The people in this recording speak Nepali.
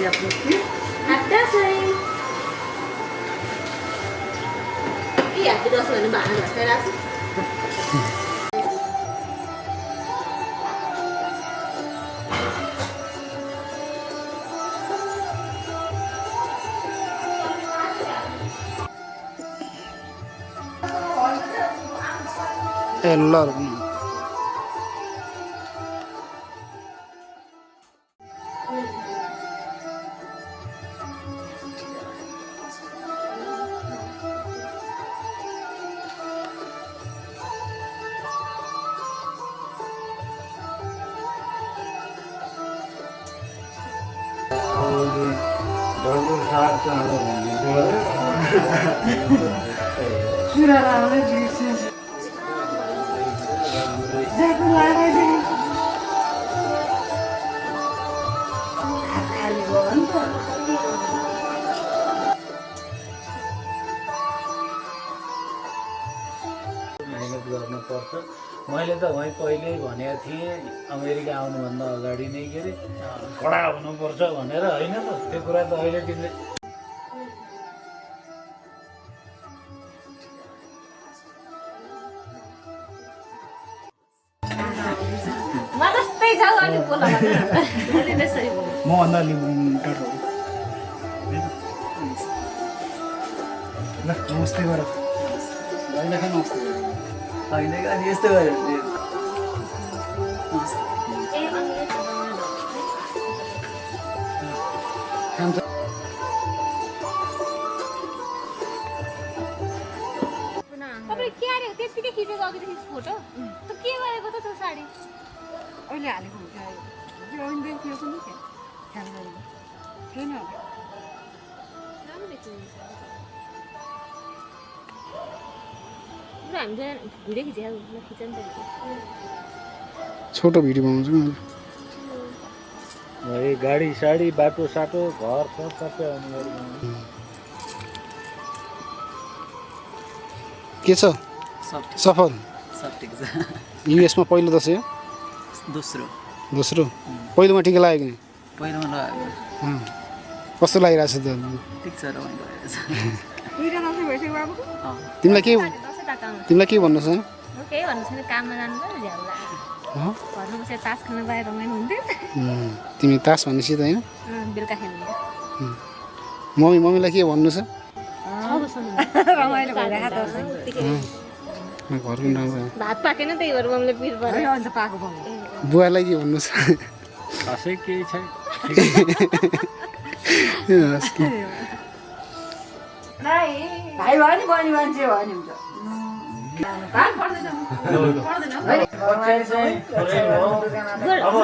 Diabetes. Ada sih. Iya, kita selalu bahas saya rasa. Elor. Şuralarına girsin. Zaklarına girsin. मेहनत गर्नुपर्छ मैले त वहीँ पहिल्यै भनेको थिएँ अमेरिका आउनुभन्दा अगाडि नै के अरे कडा हुनुपर्छ भनेर होइन त त्यो कुरा त अहिले तिमीले Manastay जाऊ अनि बोला अलि त्यसरी बोल म भन्दा अलि टाढो ल नमस्ते गर अहिले खान नमस्ते होइन अनि यस्तो गऱ्यो भने ए अनि खान्छ तपाईले के आरे त्यतिकै खिचेको अघिदेखि फोटो त के गरेको त त्यो साडी अहिले हालेको हुन्छ त्यो अहिले देखियो पनि के ख्याल गर्नु किन राम्रो देखिन्छ हामीले भिडियो खिचेको खिच्छ नि त छोटो भिडियो बनाउँछु म है गाडी साडी बाटो साटो घर सब सबै अनिवार्य के छ सब सफल सब ठिक छ युएसमा पहिलो दसैँ हो दोस्रो दोस्रो पहिलोमा टिका लाग्यो कि पहिलोमा लगाएको नि कस्तो लागिरहेको छ त ठिक छ रमाइलो भइरहेछ तिमीलाई के दसैँ टाकाउनु तिमीलाई के भन्नु छ केही भन्नु छैन काममा जानु पर्यो झ्याउ लाग्यो घरमा बसेर तास खान बाहिर रमाइलो हुन्थ्यो तिमी तास भनेपछि त होइन बेलुका खेल्ने मम्मीलाई के भन्नु छ रमाइलो भइरहेको घरको राम्रो भात पाकेन त्यही भएर मम्मीले पिर पऱ्यो अन्त पाएको भयो बुवालाई के भन्नु छ खासै केही छैन भाइ भयो नि बहिनी मान्छे भयो नि हुन्छ बच्चा चाहिँ पुरै हो। अब